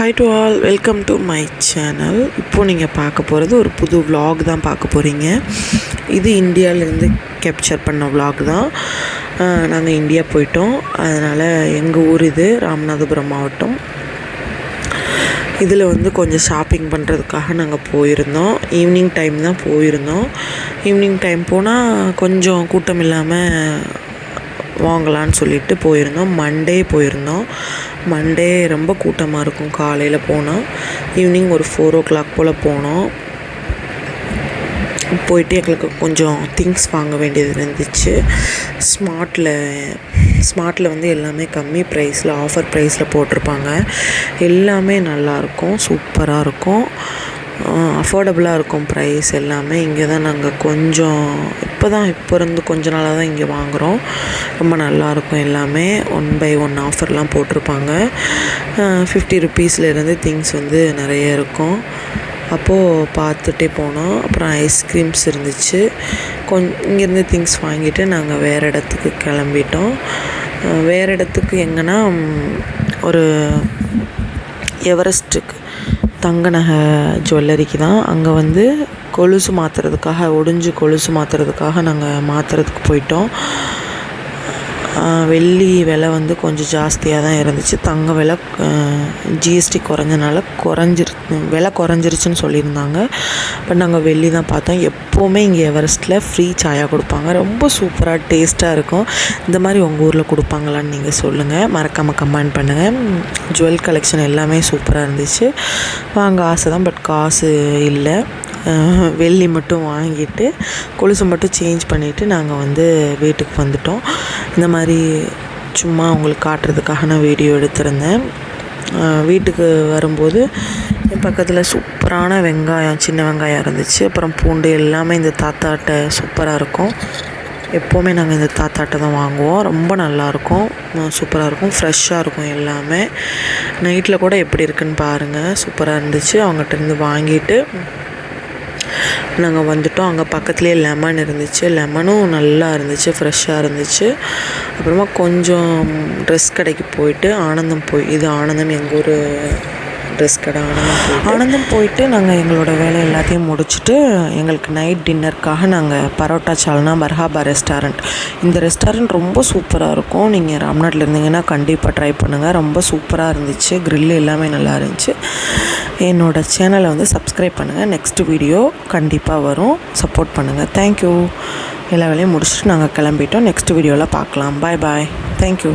Hi to all, welcome to my channel. இப்போது நீங்கள் பார்க்க போகிறது ஒரு புது விலாக் தான் பார்க்க போகிறீங்க. இது இந்தியாவிலேருந்து கேப்சர் பண்ண விலாக் தான். நாங்கள் இந்தியா போயிட்டோம். அதனால் எங்கள் ஊர் இது ராமநாதபுரம் மாவட்டம். இதில் கொஞ்சம் ஷாப்பிங் பண்ணுறதுக்காக நாங்கள் போயிருந்தோம். ஈவினிங் டைம் தான் போயிருந்தோம். ஈவினிங் டைம் போனால் கொஞ்சம் கூட்டம் இல்லாமல் வாங்கலான்னு சொல்லிட்டு போயிருந்தோம். மண்டே ரொம்ப கூட்டமாக இருக்கும். காலையில் போனோம், ஈவினிங் ஒரு 4 o'clock போல் போனோம். போயிட்டு எங்களுக்கு கொஞ்சம் திங்ஸ் வாங்க வேண்டியது இருந்துச்சு. ஸ்மார்ட்டில் எல்லாமே கம்மி ப்ரைஸில், ஆஃபர் ப்ரைஸில் போட்டிருப்பாங்க. எல்லாமே நல்லாயிருக்கும், சூப்பராக இருக்கும், அஃபோர்டபுளாக இருக்கும் ப்ரைஸ் எல்லாமே. இங்கே தான் நாங்கள் இப்போ இருந்து கொஞ்ச நாளாக தான் இங்கே வாங்குகிறோம். ரொம்ப நல்லாயிருக்கும் எல்லாமே. 1/1 ஆஃபர்லாம் போட்டிருப்பாங்க. 50 rupeesலேருந்து திங்ஸ் நிறைய இருக்கும். அப்போது பார்த்துட்டே போனோம். அப்புறம் ஐஸ்கிரீம்ஸ் இருந்துச்சு. இங்கேருந்து திங்ஸ் வாங்கிட்டு நாங்கள் வேறு இடத்துக்கு கிளம்பிட்டோம். வேறு இடத்துக்கு எங்கன்னா ஒரு எவரெஸ்ட்டுக்கு தங்க நகை ஜுவல்லரிக்கு தான். அங்கே கொலுசு மாற்றுறதுக்காக, ஒடிஞ்சு கொலுசு மாற்றுறதுக்காக நாங்கள் மாற்றுறதுக்கு போயிட்டோம். வெள்ளி விலை கொஞ்சம் ஜாஸ்தியாக தான் இருந்துச்சு. தங்க விலை ஜிஎஸ்டி குறைஞ்சனால விலை குறைஞ்சிருச்சுன்னு சொல்லியிருந்தாங்க. பட் நாங்கள் வெள்ளி தான் பார்த்தோம். எப்போவுமே இங்கே எவரெஸ்ட்டில் ஃப்ரீ சாயா கொடுப்பாங்க. ரொம்ப சூப்பராக டேஸ்ட்டாக இருக்கும். இந்த மாதிரி உங்கள் ஊரில் கொடுப்பாங்களான்னு நீங்கள் சொல்லுங்கள், மறக்காமல் கமெண்ட் பண்ணுங்கள். ஜுவல் கலெக்ஷன் எல்லாமே சூப்பராக இருந்துச்சு. வாங்க ஆசை தான், பட் காசு இல்லை. வெள்ளி மட்டும் வாங்கிட்டு கொலுசு மட்டும் சேஞ்ச் பண்ணிவிட்டு நாங்கள் வீட்டுக்கு வந்துட்டோம். இந்த மாதிரி சும்மா உங்களுக்கு காட்டுறதுக்காக நான் வீடியோ எடுத்திருந்தேன். வீட்டுக்கு வரும்போது என் பக்கத்தில் சூப்பரான வெங்காயம், சின்ன வெங்காயம் இருந்துச்சு. அப்புறம் பூண்டு எல்லாமே இந்த தாத்தாட்ட சூப்பராக இருக்கும். எப்போவுமே நாங்கள் இந்த தாத்தாட்டை தான் வாங்குவோம். ரொம்ப நல்லாயிருக்கும், சூப்பராக இருக்கும், ஃப்ரெஷ்ஷாக இருக்கும் எல்லாமே. நைட்டில் கூட எப்படி இருக்குன்னு பாருங்கள், சூப்பராக இருந்துச்சு. அவங்ககிட்ட வாங்கிட்டு நாங்கள் வந்துட்டோம். அங்கே பக்கத்துலேயே லெமன் இருந்துச்சு. லெமனும் நல்லா இருந்துச்சு, ஃப்ரெஷ்ஷாக இருந்துச்சு. அப்புறமா கொஞ்சம் ட்ரெஸ் கடைக்கு போயிட்டு இது ஆனந்தம் எங்கள் ஊர் ட்ரெஸ் கடை. ஆனந்தம் போயிட்டு நாங்கள் எங்களோட வேலை எல்லாத்தையும் முடிச்சுட்டு எங்களுக்கு நைட் டின்னருக்காக நாங்கள் பரோட்டா சால்னா மர்ஹாபா ரெஸ்டாரண்ட். இந்த ரெஸ்டாரண்ட் ரொம்ப சூப்பராக இருக்கும். நீங்கள் ராம்நாட்டில் இருந்தீங்கன்னா கண்டிப்பாக ட்ரை பண்ணுங்கள். ரொம்ப சூப்பராக இருந்துச்சு. க்ரில் எல்லாமே நல்லா இருந்துச்சு. என்னோடய சேனலை சப்ஸ்கிரைப் பண்ணுங்கள். நெக்ஸ்ட் வீடியோ கண்டிப்பாக வரும். சப்போர்ட் பண்ணுங்கள். தேங்க்யூ. எல்லா வேலையும் முடிச்சுட்டு நாங்கள் கிளம்பிட்டோம். நெக்ஸ்ட் வீடியோவில் பார்க்கலாம். பாய். தேங்க்யூ.